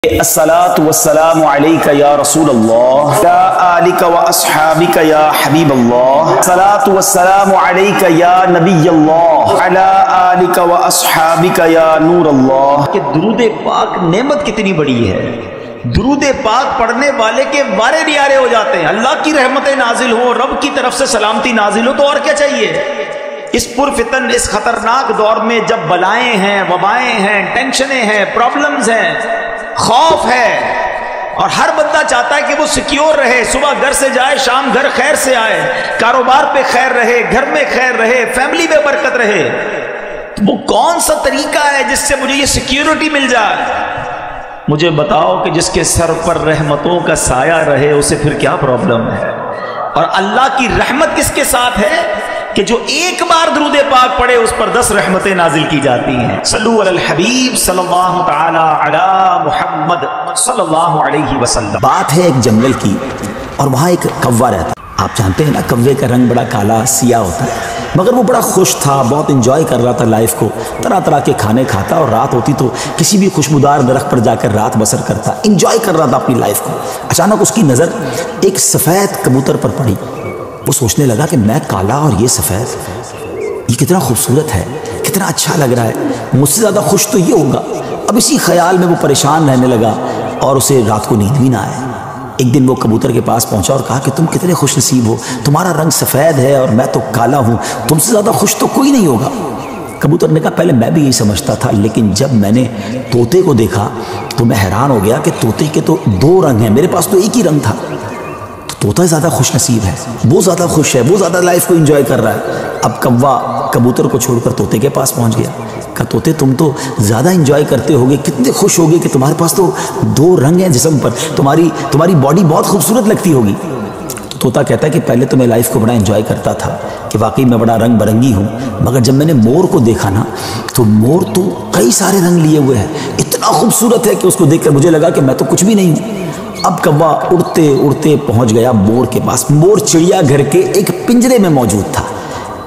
अस्सलातु वस्सलामु अलैका या रसूल अल्लाह या आलिका व अस्हाबिका या हबीब अल्लाह अस्सलातु वस्सलामु अलैका या नबी अल्लाह अला आलिका व अस्हाबिका या नूर अल्लाह। कि दुरूद पाक नेमत कितनी बड़ी है। दुरूद पाक पढ़ने वाले के वारे नियारे हो जाते हैं। अल्लाह की रहमतें नाजिल हो, रब की तरफ से सलामती नाजिल हो, तो और क्या चाहिए। इस पुरफितन, इस खतरनाक दौर में जब बलाएं हैं, वबाएं हैं, टेंशनें हैं, प्रॉब्लम्स हैं, खौफ है और हर बंदा चाहता है कि वो सिक्योर रहे, सुबह घर से जाए, शाम घर खैर से आए, कारोबार पे खैर रहे, घर में खैर रहे, फैमिली में बरकत रहे। तो वो कौन सा तरीका है जिससे मुझे ये सिक्योरिटी मिल जाए। मुझे बताओ कि जिसके सर पर रहमतों का साया रहे उसे फिर क्या प्रॉब्लम है। और अल्लाह की रहमत किसके साथ है कि जो एक बार दुरूद पाक पढ़े उस पर 10 रहमतें नाजिल की जाती हैं। सल्लु अलल हबीब सल्लल्लाहु तआला अला मुहम्मद सल्लल्लाहु अलैहि वसल्लम। बात है एक जंगल की और वहाँ एक कौवा रहता है। आप जानते हैं ना, कौवे का रंग बड़ा काला सिया होता है, मगर वो बड़ा खुश था, बहुत इंजॉय कर रहा था लाइफ को। तरह तरह के खाने खाता और रात होती तो किसी भी खुशबूदार दरख्त पर जाकर रात बसर करता, इंजॉय कर रहा था अपनी लाइफ को। अचानक उसकी नज़र एक सफ़ेद कबूतर पर पड़ी। वो सोचने लगा कि मैं काला और ये सफ़ेद, ये कितना खूबसूरत है, कितना अच्छा लग रहा है, मुझसे ज़्यादा खुश तो ये होगा। अब इसी ख्याल में वो परेशान रहने लगा और उसे रात को नींद भी ना आए। एक दिन वो कबूतर के पास पहुंचा और कहा कि तुम कितने खुश नसीब हो, तुम्हारा रंग सफ़ेद है और मैं तो काला हूँ, तुमसे ज़्यादा खुश तो कोई नहीं होगा। कबूतर ने कहा पहले मैं भी यही समझता था, लेकिन जब मैंने तोते को देखा तो मैं हैरान हो गया कि तोते के तो 2 रंग हैं, मेरे पास तो एक ही रंग था। तोता ज़्यादा खुश नसीब है, वो ज़्यादा खुश है, वो ज़्यादा लाइफ को एंजॉय कर रहा है। अब कौवा कबूतर को छोड़कर तोते के पास पहुंच गया। कहा तोते तुम तो ज़्यादा एंजॉय करते होगे, कितने खुश होगे कि तुम्हारे पास तो 2 रंग हैं जिस्म पर, तुम्हारी बॉडी बहुत खूबसूरत लगती होगी। तो तोता कहता है कि पहले तो मैं लाइफ को बड़ा एंजॉय करता था कि वाकई मैं बड़ा रंग बिरंगी हूँ, मगर जब मैंने मोर को देखा ना तो मोर तो कई सारे रंग लिए हुए हैं, इतना खूबसूरत है कि उसको देखकर मुझे लगा कि मैं तो कुछ भी नहीं हूँ। अब कौवा उड़ते उड़ते पहुंच गया मोर के पास। मोर चिड़ियाघर के एक पिंजरे में मौजूद था।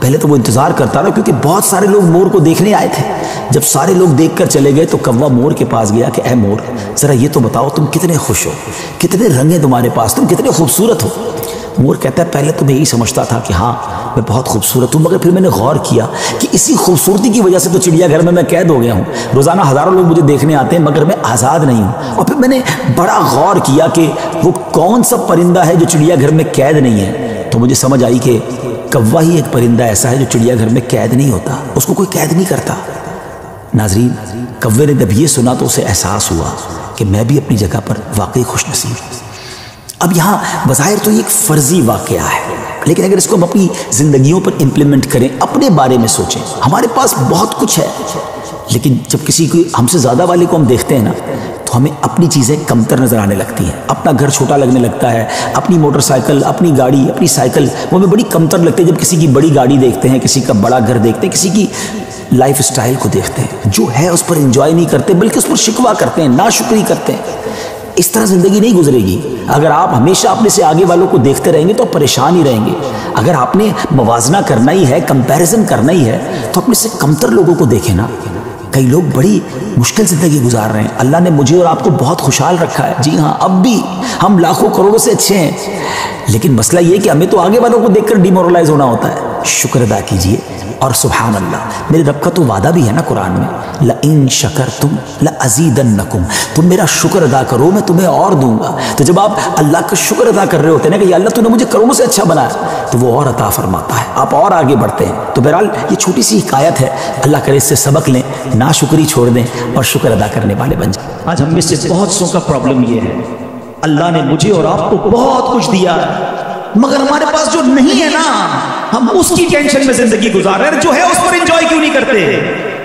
पहले तो वो इंतजार करता रहा क्योंकि बहुत सारे लोग मोर को देखने आए थे। जब सारे लोग देखकर चले गए तो कौवा मोर के पास गया कि ऐ मोर, जरा ये तो बताओ तुम कितने खुश हो, कितने रंग हैं तुम्हारे पास, तुम कितने खूबसूरत हो। मोर कहता है पहले तो मैं यही समझता था कि हाँ मैं बहुत खूबसूरत हूँ, मगर फिर मैंने गौर किया कि इसी खूबसूरती की वजह से तो चिड़ियाघर में मैं कैद हो गया हूँ। रोज़ाना हज़ारों लोग मुझे देखने आते हैं मगर मैं आज़ाद नहीं हूँ। और फिर मैंने बड़ा गौर किया कि वो कौन सा परिंदा है जो चिड़ियाघर में कैद नहीं है। तो मुझे समझ आई कि कौवा ही एक परिंदा ऐसा है जो चिड़ियाघर में कैद नहीं होता, उसको कोई कैद नहीं करता। नाज़रीन, कौवे ने जब ये सुना तो उसे एहसास हुआ कि मैं भी अपनी जगह पर वाकई खुश नसीब हूँ। अब यहाँ बज़ाहिर तो ये एक फ़र्ज़ी वाक़या है, लेकिन अगर इसको हम अपनी ज़िंदगियों पर इम्प्लीमेंट करें, अपने बारे में सोचें, हमारे पास बहुत कुछ है, लेकिन जब किसी को हमसे ज़्यादा वाले को हम देखते हैं ना तो हमें अपनी चीज़ें कमतर नज़र आने लगती हैं। अपना घर छोटा लगने लगता है, अपनी मोटरसाइकिल, अपनी गाड़ी, अपनी साइकिल वो हमें बड़ी कमतर लगती है जब किसी की बड़ी गाड़ी देखते हैं, किसी का बड़ा घर देखते हैं, किसी की लाइफ स्टाइल को देखते हैं। जो है उस पर इंजॉय नहीं करते बल्कि उस पर शिकवा करते हैं, नाशुक्री करते हैं। इस तरह ज़िंदगी नहीं गुजरेगी। अगर आप हमेशा अपने से आगे वालों को देखते रहेंगे तो परेशान ही रहेंगे। अगर आपने मवाजना करना ही है, कंपैरिजन करना ही है, तो अपने से कमतर लोगों को देखें ना। कई लोग बड़ी मुश्किल ज़िंदगी गुजार रहे हैं। अल्लाह ने मुझे और आपको बहुत खुशहाल रखा है। जी हाँ, अब भी हम लाखों करोड़ों से अच्छे हैं, लेकिन मसला ये कि हमें तो आगे वालों को देखकर डिमोरलाइज होना होता है। शुक्र अदा कीजिए और सुभान अल्लाह, मेरे रब का तो वादा भी है ना कुरान में, ल इन शकरतुम ल अज़ीदन्नकुम, तुम मेरा शुक्र अदा करो मैं तुम्हें और दूंगा। तो जब आप अल्लाह का शुक्र अदा कर रहे होते हैं ना कि या अल्लाह तूने मुझे करोड़ों से अच्छा बनाया, तो वो और अता फरमाता है, आप और आगे बढ़ते हैं। तो बहरहाल ये छोटी सी हिकायत है, अल्लाह करे इससे सबक लें, नाशुक्री छोड़ दें और शुक्र अदा करने वाले बन जाए। आज हम में से बहुत सौ का प्रॉब्लम ये है, अल्लाह ने मुझे और आपको बहुत कुछ दिया मगर हमारे पास जो नहीं है ना, हम उसकी टेंशन में जिंदगी गुजार रहे हैं। जो है उस पर एंजॉय क्यों नहीं करते।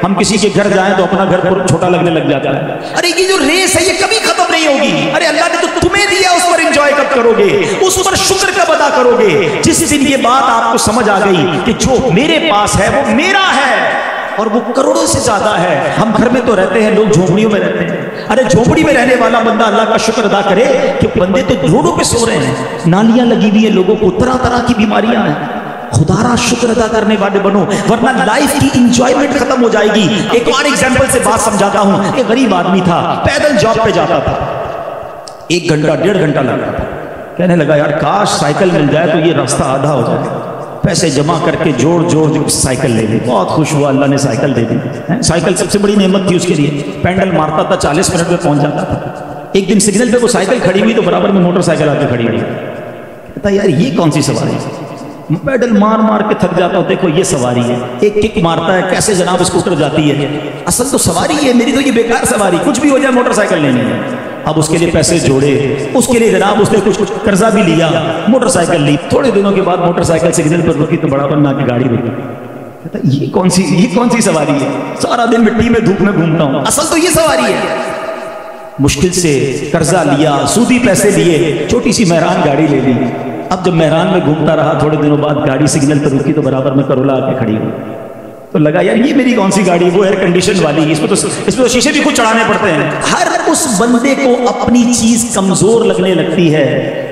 हम किसी के घर जाएं तो अपना घर छोटा लगने लग जाता है। अरे ये जो रेस है ये कभी खत्म नहीं होगी। अरे अल्लाह ने तो तुम्हें दिया, उस पर एंजॉय कब करोगे, उस पर शुक्र कब अदा करोगे। जिस दिन ये बात आपको समझ आ गई कि जो मेरे पास है वो मेरा है और वो करोड़ों से ज्यादा है। हम घर में तो रहते हैं, लोग झोपड़ियों में रहते हैं। अरे झोपड़ी में रहने वाला बंदा अल्लाह का शुक्र अदा करे कि बंदे तो रोडों पे सो रहे हैं, नालियां लगी हुई है, लोगों को तरह तरह की बीमारियां हैं। खुदारा शुक्र अदा करने वाले बनो, वरना लाइफ की इंजॉयमेंट खत्म हो जाएगी। एक और एग्जांपल से बात समझाता हूं। एक गरीब आदमी था, पैदल जॉब पे जाता था, 1 घंटा 1.5 घंटा लगता था। कहने लगा यार काश साइकिल मिल जाए तो ये रास्ता आधा हो जाए। पैसे जमा करके जोड़ जोड़ जोड़ साइकिल ले ली। बहुत खुश हुआ, अल्लाह ने साइकिल दे दी। साइकिल सबसे बड़ी नेमत थी उसके लिए। पैडल मारता था, 40 मिनट में पहुंच जाता था। एक दिन सिग्नल पे वो साइकिल खड़ी हुई तो बराबर में मोटरसाइकिल आके खड़ी हुई। कहता यार ये कौन सी सवारी है, पैडल मार मार के थक जाता हूं, देखो ये सवारी है। एक किक मारता है, कैसे जनाब स्कूटर जाती है। असल तो सवारी है मेरी, तो ये बेकार सवारी, कुछ भी हो जाए मोटरसाइकिल लेनी है। अब उसके लिए पैसे जोड़े, उसके लिए जनाब उसने कुछ कर्जा भी लिया, मोटरसाइकिल ली। थोड़े दिनों के बाद मोटरसाइकिल सिग्नल पर रुकी तो बराबर में आके गाड़ी रुकी। कहता ये कौन सी सवारी है, सारा दिन मिट्टी में धूप में घूमता हूं, असल तो ये सवारी है। मुश्किल से कर्जा लिया, सूदी पैसे लिए, छोटी सी मेहरान गाड़ी ले ली। अब जब मेहरान में घूमता रहा, थोड़े दिनों बाद गाड़ी सिग्नल पर रुकी तो बराबर में करोला आके खड़ी हुई। तो लगा यार ये मेरी कौन सी गाड़ी, वो एयर कंडीशन वाली, इसमें तो शीशे भी खुद चढ़ाने पड़ते हैं। हर उस बंदे को अपनी चीज कमजोर लगने लगती है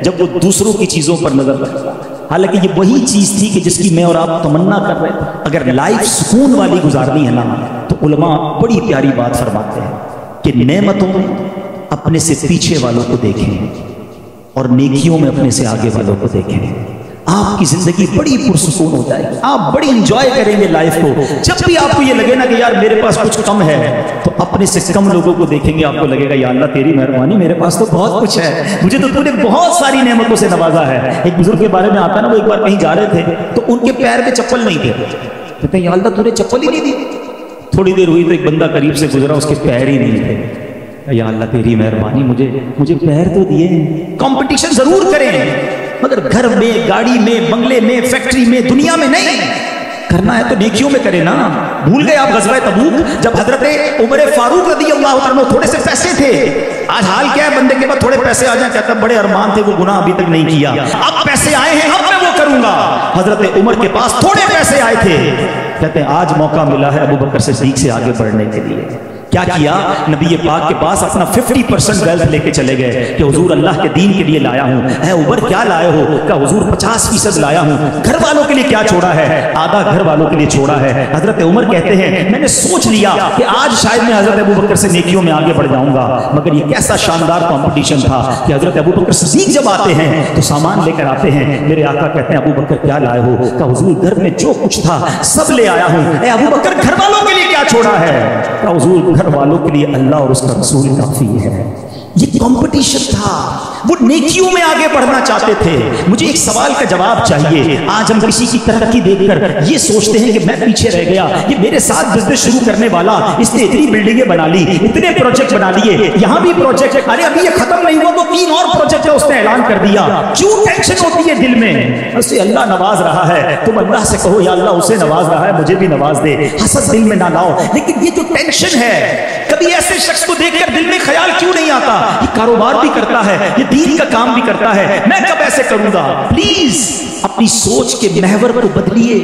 जब वो दूसरों की चीजों पर नजर रखता है। हालांकि ये वही चीज थी कि जिसकी मैं और आप तमन्ना कर रहे थे। अगर लाइफ सुकून वाली गुजारनी है ना, तो उलमा बड़ी प्यारी बात फरमाते हैं कि नेमतों अपने से पीछे वालों को देखें और नेकियों में अपने से आगे वालों को देखें। आपकी जिंदगी बड़ी पुरसुकून हो जाएगी, आप बड़ी इंजॉय करेंगे लाइफ को। जब भी आपको ये लगे ना कि यार मेरे पास कुछ कम है, तो अपने से कम लोगों को देखेंगे, आपको लगेगा या अल्लाह तेरी मेहरबानी, मेरे पास तो बहुत कुछ है, मुझे तो तूने बहुत सारी नेमतों से नवाजा है। एक बुजुर्ग के बारे में आता ना, वो एक बार कहीं जा रहे थे तो उनके पैर में चप्पल नहीं थे। कहते हैं या अल्लाह तूने चप्पल ही नहीं दी। थोड़ी देर हुई तो एक बंदा करीब से गुजरा, उसके पैर ही नहीं थे। या अल्लाह तेरी मेहरबानी, मुझे पैर तो दिए। कंपटीशन जरूर करें, मगर घर में, गाड़ी में, बंगले में, फैक्ट्री में, दुनिया में नहीं। करना है तो नेकियों में करें ना। भूल गए आप गज़वा तबूक, जब हजरत उमर फारूक रज़ी अल्लाह तआला अन्हु थोड़े से पैसे थे। आज हाल क्या है, बंदे के पास थोड़े पैसे आ जाए, कहता बड़े अरमान थे, वो गुनाह अभी तक नहीं किया, अब पैसे आए हैं, अब मैं वो करूंगा। हजरत उमर के पास थोड़े पैसे आए थे, कहते हैं आज मौका मिला है अबू बकर सिद्दीक से आगे बढ़ने के लिए। क्या किया, नबी पाक के पास अपना 50% वेल्थ लेके चले गए कि हुजूर अल्लाह के दीन के लिए लाया हूं। है उमर क्या लाए हो? क्या हुजूर 50% लाया हूं। घर वालों के लिए क्या छोड़ा है? आधा घर वालों के लिए छोड़ा है। हजरत उमर कहते हैं मैंने सोच लिया कि आज शायद मैं हजरत अबू बकर से नेकियों में आगे बढ़ जाऊंगा। मगर ये कैसा शानदार कंपटीशन था कि हजरत अबू बकर सिद्दीक जब आते हैं तो सामान लेकर आते हैं। मेरे आका कहते हैं अबू बकर क्या लाए हो? क्या हुजूर घर में जो कुछ था सब ले आया हूं। ए अबू बकर घर वालों के लिए क्या छोड़ा है? क्या हुजूर घर वालों के लिए अल्लाह और उसका रसूल काफी है। ये कंपटीशन था, वो नेकियों में आगे बढ़ना चाहते थे। मुझे एक सवाल का जवाब चाहिए। आज हम किसी की तरक्की देखकर ये सोचते हैं कि मैं पीछे रह गया, ये मेरे साथ बिजनेस शुरू करने वाला, इसने इतनी बिल्डिंगें बना ली, इतने प्रोजेक्ट बना लिए, यहाँ भी प्रोजेक्ट, अरे अभी ये खत्म नहीं हुआ तो 3 और प्रोजेक्ट है उसने ऐलान कर दिया। क्यों टेंशन होती है दिल में? उसे अल्लाह नवाज रहा है, तुम अल्लाह से कहो या अल्लाह उसे नवाज रहा है, मुझे भी नवाज दे। हसद दिल में ना लाओ। लेकिन ये जो टेंशन है, कभी ऐसे शख्स को देखकर दिल में ख्याल क्यों नहीं आता, ये कारोबार भी करता है, ये दीन का काम भी करता है, मैं कब ऐसे करूंगा? प्लीज अपनी सोच के महवर को बदलिए,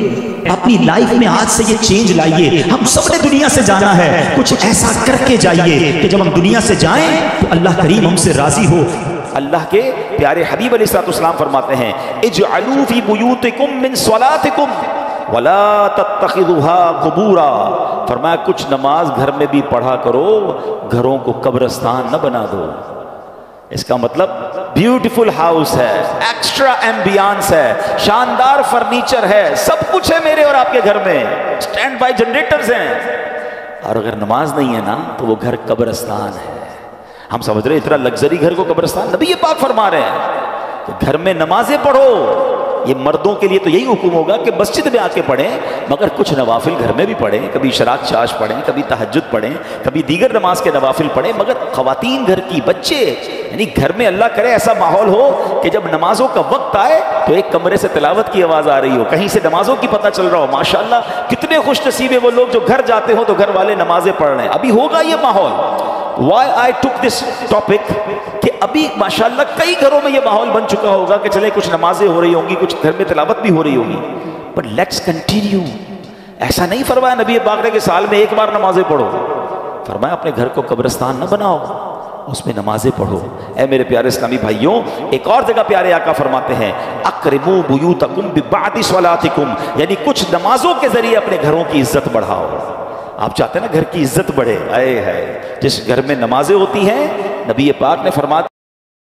अपनी लाइफ में आज से ये चेंज लाइए। हम सबने दुनिया से जाना है, कुछ ऐसा करके जाइए कि जब हम दुनिया से जाएं तो अल्लाह करीम हमसे राजी हो। अल्लाह के प्यारे हबीब अलैहिस्सलाम फरमाते हैं इजअलू फी बुयूतिकुम मिन सलातिकुम वला तत्तखिदुहा कुबूरा। फरमाया कुछ नमाज घर में भी पढ़ा करो, घरों को कब्रिस्तान न बना दो। इसका मतलब ब्यूटीफुल हाउस है, एक्स्ट्रा एम्बियंस है, शानदार फर्नीचर है, सब कुछ है मेरे और आपके घर में, स्टैंड बाय जनरेटर्स हैं, और अगर नमाज नहीं है ना तो वो घर कब्रिस्तान है। हम समझ रहे इतना लग्जरी घर को कब्रिस्तान, नबी ये पाक फरमा रहे हैं कि घर में नमाजें पढ़ो। ये मर्दों के लिए तो यही हुक्म होगा कि मस्जिद में आके पढ़ें, मगर कुछ नवाफिल घर में भी पढ़ें, कभी शराक चाश पढ़ें, कभी तहज्जुद पढ़ें, कभी दीगर नमाज के नवाफिल पढ़ें। मगर खवातीन घर की, बच्चे, यानी घर में अल्लाह करे ऐसा माहौल हो कि जब नमाजों का वक्त आए तो एक कमरे से तिलावत की आवाज़ आ रही हो, कहीं से नमाजों की पता चल रहा हो। माशाअल्लाह कितने खुश नसीब है वो लोग जो घर जाते हो तो घर वाले नमाजें पढ़ रहे हैं। अभी होगा ये माहौल। Why I took this topic कि अभी माशाल्लाह कई घरों में ये माहौल बन चुका होगा कि चले कुछ नमाजें हो रही होंगी, कुछ घर में तिलावत भी हो रही होगी, पर लेट्स कंटिन्यू। ऐसा नहीं फरमाया नबी पाक ने कि साल में एक बार नमाजें पढ़ो। फरमाया अपने घर को कब्रिस्तान न बनाओ, उसमें नमाजें पढ़ो। ऐ मेरे प्यारे इस्लामी भाइयों, एक और जगह प्यारे आका फरमाते हैं अक्रिमू बुयूतकुम बिबादी स्वलातिकुम, यानी कुछ नमाजों के जरिए अपने घरों की इज्जत बढ़ाओ। आप चाहते हैं ना घर की इज्जत बढ़े, आए है जिस घर में नमाजें होती हैं, नबी पाक ने फरमाया